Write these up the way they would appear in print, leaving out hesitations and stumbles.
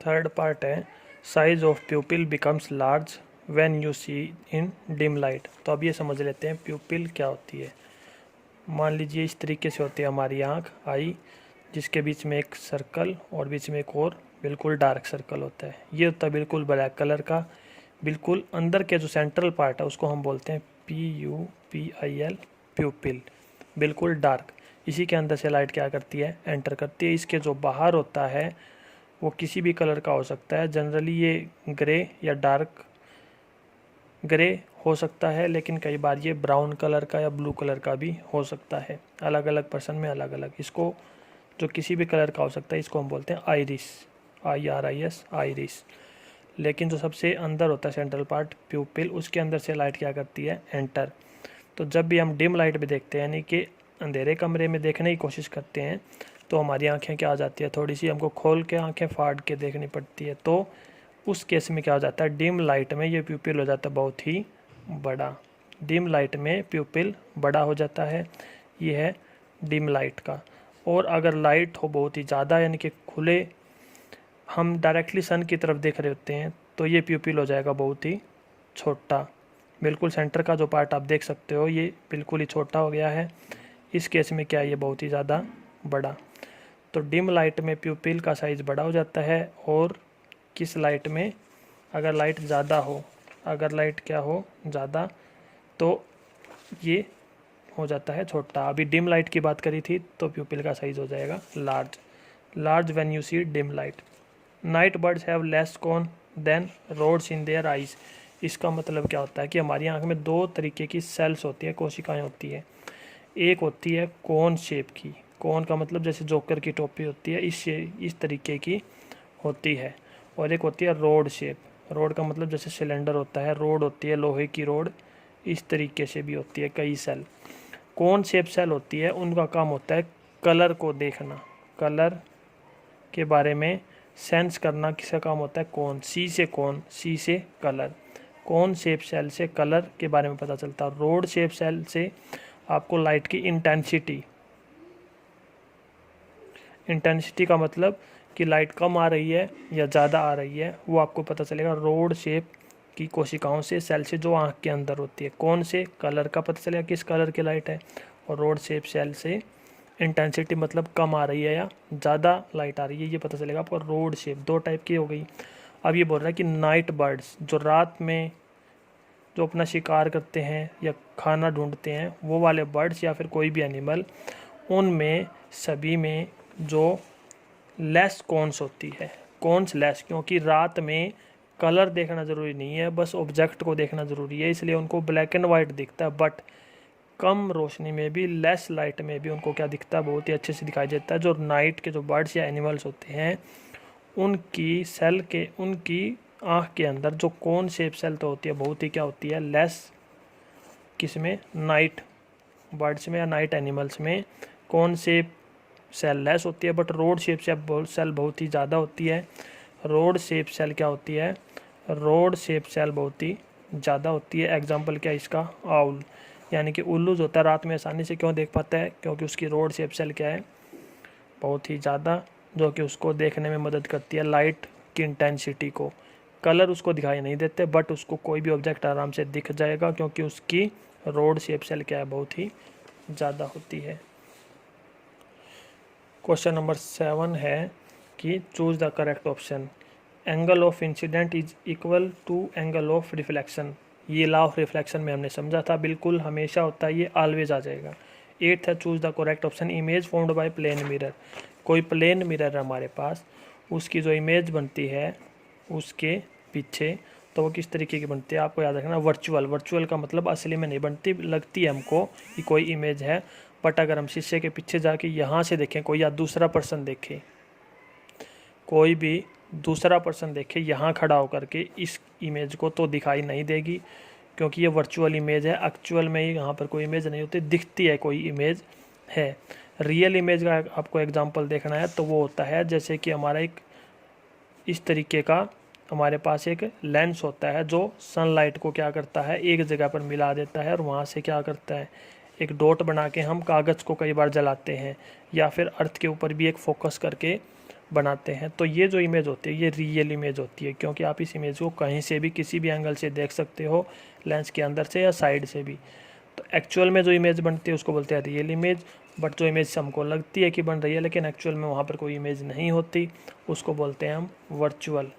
Third part है size of pupil becomes large when you see in dim light. तो अब ये समझ लेते हैं प्यूपिल क्या होती है। मान लीजिए इस तरीके से होती है हमारी आँख आई, जिसके बीच में एक सर्कल और बीच में एक और बिल्कुल डार्क सर्कल होता है। ये होता है बिल्कुल ब्लैक कलर का। बिल्कुल अंदर के जो सेंट्रल पार्ट है उसको हम बोलते हैं PUPIL प्यूपिल, बिल्कुल डार्क। इसी के अंदर से लाइट क्या करती है, एंटर करती है। इसके जो बाहर होता है वो किसी भी कलर का हो सकता है। जनरली ये ग्रे या डार्क ग्रे हो सकता है, लेकिन कई बार ये ब्राउन कलर का या ब्लू कलर का भी हो सकता है। अलग अलग पर्सन में अलग अलग। इसको जो किसी भी कलर का हो सकता है इसको हम बोलते हैं आइरिस, IRIS आइरिस। लेकिन जो सबसे अंदर होता है सेंट्रल पार्ट प्यूपिल, उसके अंदर से लाइट क्या करती है, एंटर। तो जब भी हम डिम लाइट में देखते हैं, यानी कि अंधेरे कमरे में देखने की कोशिश करते हैं, तो हमारी आंखें क्या हो जाती है, थोड़ी सी हमको खोल के आंखें फाड़ के देखनी पड़ती है। तो उस केस में क्या हो जाता है, डिम लाइट में ये प्यूपिल हो जाता है बहुत ही बड़ा। डिम लाइट में प्यूपिल बड़ा हो जाता है। ये है डिम लाइट का। और अगर लाइट हो बहुत ही ज़्यादा, यानी कि खुले हम डायरेक्टली सन की तरफ देख रहे होते हैं, तो ये प्यूपिल हो जाएगा बहुत ही छोटा। बिल्कुल सेंटर का जो पार्ट आप देख सकते हो ये बिल्कुल ही छोटा हो गया है। इस केस में क्या है, ये बहुत ही ज़्यादा बड़ा। तो डिम लाइट में प्यूपिल का साइज़ बड़ा हो जाता है। और किस लाइट में, अगर लाइट ज़्यादा हो, अगर लाइट क्या हो, ज़्यादा, तो ये हो जाता है छोटा। अभी डिम लाइट की बात करी थी तो प्यूपिल का साइज़ हो जाएगा large. Large when you see dim light. Night birds have less cone than rods in their eyes. इसका मतलब क्या होता है कि हमारी आंख में दो तरीके की सेल्स होती है, कोशिकाएं होती है। एक होती है कोन शेप की, कोन का मतलब जैसे जोकर की टोपी होती है, इस तरीके की होती है। और एक होती है रोड शेप। रोड का मतलब जैसे सिलेंडर होता है, रोड होती है लोहे की रोड, इस तरीके से भी होती है कई सेल। कोन शेप सेल होती है, उनका काम होता है कलर को देखना, कलर के बारे में सेंस करना। किसका काम होता है, कोन, सी से कलर। कोन शेप सेल से कलर के बारे में पता चलता है। रोड शेप सेल से आपको लाइट की इंटेंसिटी का मतलब कि लाइट कम आ रही है या ज़्यादा आ रही है, वो आपको पता चलेगा रोड शेप की कोशिकाओं से, सेल से, जो आँख के अंदर होती है। कौन से कलर का पता चलेगा किस कलर की लाइट है, और रोड शेप सेल से इंटेंसिटी मतलब कम आ रही है या ज़्यादा लाइट आ रही है, ये पता चलेगा आपको। रोड शेप दो टाइप की हो गई। अब ये बोल रहा है कि नाइट बर्ड्स, जो रात में जो अपना शिकार करते हैं या खाना ढूंढते हैं, वो वाले बर्ड्स या फिर कोई भी एनिमल, उनमें सभी में जो लेस कॉन्स होती है, कॉन्स लेस, क्योंकि रात में कलर देखना ज़रूरी नहीं है, बस ऑब्जेक्ट को देखना ज़रूरी है, इसलिए उनको ब्लैक एंड वाइट दिखता है। बट कम रोशनी में भी, लेस लाइट में भी उनको क्या दिखता है, बहुत ही अच्छे से दिखाई देता है। जो नाइट के जो बर्ड्स या एनिमल्स होते हैं, उनकी आँख के अंदर जो कौन शेप सेल तो होती है, बहुत ही क्या होती है, लेस। किसमें, नाइट बर्ड्स में या नाइट एनिमल्स में कौन शेप सेल लेस होती है, बट रोड शेप सेल बहुत ही ज़्यादा होती है। रोड शेप सेल क्या होती है, रोड शेप सेल बहुत ही ज़्यादा होती है। एग्जाम्पल क्या है इसका, आउल, यानी कि उल्लू जो होता है रात में आसानी से क्यों देख पाता है, क्योंकि उसकी रोड शेप सेल क्या है, बहुत ही ज़्यादा, जो कि उसको देखने में मदद करती है लाइट की इंटेंसिटी को। कलर उसको दिखाई नहीं देते, बट उसको कोई भी ऑब्जेक्ट आराम से दिख जाएगा, क्योंकि उसकी रोड शेप सेल क्या है, बहुत ही ज़्यादा होती है। क्वेश्चन नंबर 7 है कि choose the correct option. Angle of incident is equal to angle of reflection. ये लॉ ऑफ रिफ्लेक्शन में हमने समझा था, बिल्कुल हमेशा होता है, ये ऑलवेज आ जाएगा। 8 है choose the correct option. Image formed by plane mirror. कोई प्लेन मिरर है हमारे पास, उसकी जो इमेज बनती है उसके पीछे, तो वो किस तरीके की बनती है, आपको याद रखना, वर्चुअल। वर्चुअल का मतलब असली में नहीं बनती, लगती है हमको कि कोई इमेज है, बट अगर हम शीशे के पीछे जाके यहाँ से देखें कोई, या दूसरा पर्सन देखे, कोई भी दूसरा पर्सन देखे यहाँ खड़ा होकर के इस इमेज को, तो दिखाई नहीं देगी, क्योंकि ये वर्चुअल इमेज है। एक्चुअल में ही यहाँ पर कोई इमेज नहीं होती, दिखती है कोई इमेज है। रियल इमेज का आपको एग्जांपल देखना है तो वो होता है जैसे कि हमारा एक इस तरीके का हमारे पास एक लेंस होता है, जो सनलाइट को क्या करता है, एक जगह पर मिला देता है, और वहाँ से क्या करता है, एक डॉट बना के हम कागज़ को कई बार जलाते हैं, या फिर अर्थ के ऊपर भी एक फोकस करके बनाते हैं। तो ये जो इमेज होती है ये रियल इमेज होती है, क्योंकि आप इस इमेज को कहीं से भी किसी भी एंगल से देख सकते हो, लेंस के अंदर से या साइड से भी। तो एक्चुअल में जो इमेज बनती है उसको बोलते हैं रियल इमेज, बट जो इमेज हमको लगती है कि बन रही है लेकिन एक्चुअल में वहाँ पर कोई इमेज नहीं होती, उसको बोलते हैं हम वर्चुअल,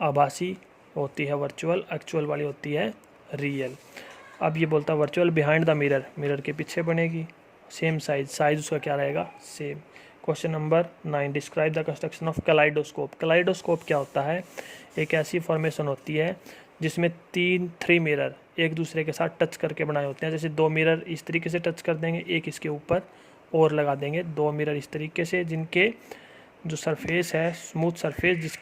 आभासी होती है वर्चुअल, एक्चुअल वाली होती है रियल। अब ये बोलता है virtual behind the mirror, mirror के पीछे बनेगी, सेम साइज उसका क्या रहेगा, same. Question number 9, describe the construction of kaleidoscope. Kaleidoscope क्या होता है, एक ऐसी फॉर्मेशन होती है जिसमें थ्री मिरर एक दूसरे के साथ टच करके बनाए होते हैं। जैसे 2 मिरर इस तरीके से टच कर देंगे, एक इसके ऊपर और लगा देंगे, 2 मिरर इस तरीके से, जिनके जो सरफेस है स्मूथ सरफेस,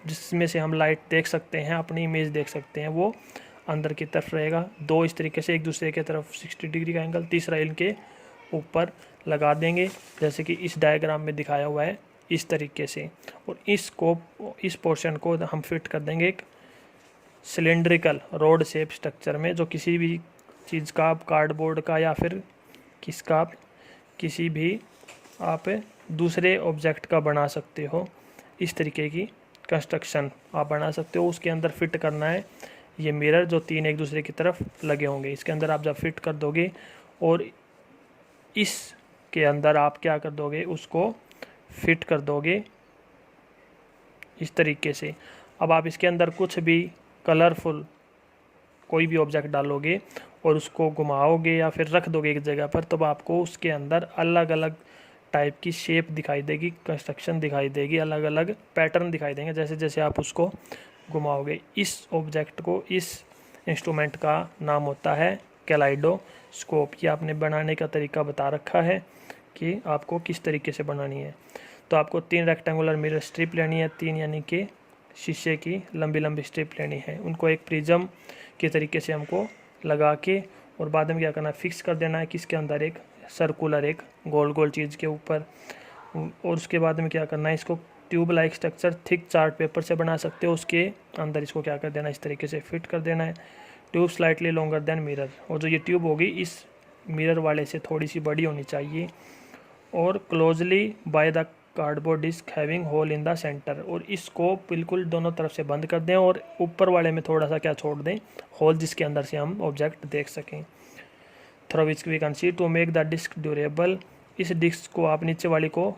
जिसमें से हम लाइट देख सकते हैं, अपनी इमेज देख सकते हैं, वो अंदर की तरफ रहेगा। 2 इस तरीके से एक दूसरे की तरफ 60 डिग्री का एंगल, तीसरा इनके ऊपर लगा देंगे, जैसे कि इस डायग्राम में दिखाया हुआ है इस तरीके से। और इस पोर्शन को हम फिट कर देंगे एक सिलेंड्रिकल रोड शेप स्ट्रक्चर में, जो किसी भी चीज़ का आप कार्डबोर्ड का या फिर किसी भी आप दूसरे ऑब्जेक्ट का बना सकते हो। इस तरीके की कंस्ट्रक्शन आप बना सकते हो। उसके अंदर फिट करना है ये मिरर, जो 3 एक दूसरे की तरफ लगे होंगे। इसके अंदर आप जब फिट कर दोगे और इसके अंदर आप क्या कर दोगे, उसको फिट कर दोगे इस तरीके से। अब आप इसके अंदर कुछ भी कलरफुल कोई भी ऑब्जेक्ट डालोगे और उसको घुमाओगे या फिर रख दोगे एक जगह पर, तो आपको उसके अंदर अलग अलग टाइप की शेप दिखाई देगी, कंस्ट्रक्शन दिखाई देगी, अलग अलग पैटर्न दिखाई देंगे जैसे जैसे आप उसको घुमाओगे। इस ऑब्जेक्ट को, इस इंस्ट्रूमेंट का नाम होता है कैलाइडोस्कोप। ये आपने बनाने का तरीका बता रखा है कि आपको किस तरीके से बनानी है। तो आपको 3 रेक्टेंगुलर मिरर स्ट्रिप लेनी है, 3 यानी कि शीशे की लंबी लंबी स्ट्रिप लेनी है। उनको एक प्रिज्म के तरीके से हमको लगा के और बाद में क्या करना है, फिक्स कर देना है कि इसके अंदर एक सर्कुलर, एक गोल गोल चीज़ के ऊपर। और उसके बाद में क्या करना है, इसको tube like structure thick chart paper से बना सकते हो। उसके अंदर इसको क्या कर देना है, इस तरीके से फिट कर देना है। Tube slightly longer than mirror, और जो ये ट्यूब होगी इस मिरर वाले से थोड़ी सी बड़ी होनी चाहिए। और closely by the cardboard disc having hole in the centre, और इसको बिल्कुल दोनों तरफ से बंद कर दें और ऊपर वाले में थोड़ा सा क्या छोड़ दें, होल, जिसके अंदर से हम ऑब्जेक्ट देख सकें। Through which we can see to make the disc durable, इस डिस्क को आप नीचे वाली को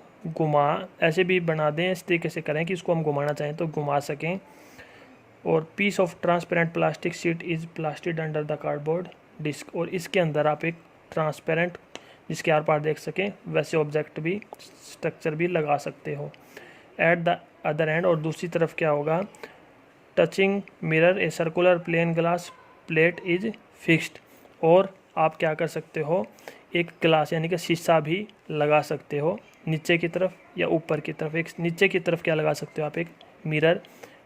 ऐसे भी बना दें, इस तरीके से करें कि इसको हम घुमाना चाहें तो घुमा सकें। और piece of transparent plastic sheet is pasted under the cardboard disc, और इसके अंदर आप एक ट्रांसपेरेंट जिसके आर पार देख सकें वैसे ऑब्जेक्ट भी, स्ट्रक्चर भी लगा सकते हो। एट द अदर एंड, और दूसरी तरफ क्या होगा, touching mirror a circular plane glass plate is fixed, और आप क्या कर सकते हो, एक ग्लास यानी कि शीशा भी लगा सकते हो नीचे की तरफ या ऊपर की तरफ। एक नीचे की तरफ क्या लगा सकते हो आप, एक मिरर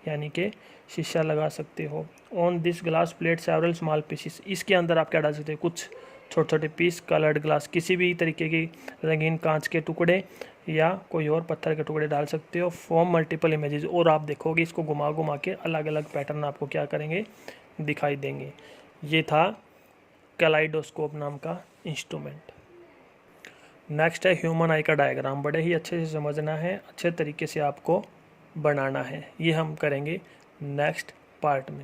यानी कि शीशा लगा सकते हो। On this glass plate several small pieces, इसके अंदर आप क्या डाल सकते हो, कुछ छोटे छोटे पीस कलर्ड ग्लास, किसी भी तरीके की रंगीन कांच के टुकड़े या कोई और पत्थर के टुकड़े डाल सकते हो। फॉर्म मल्टीपल इमेजेस, और आप देखोगे इसको घुमा घुमा के अलग अलग पैटर्न आपको क्या करेंगे, दिखाई देंगे। ये था कैलाइडोस्कोप नाम का इंस्ट्रूमेंट। नेक्स्ट है ह्यूमन आई का डायग्राम। बड़े ही अच्छे से समझना है, अच्छे तरीके से आपको बनाना है। ये हम करेंगे नेक्स्ट पार्ट में।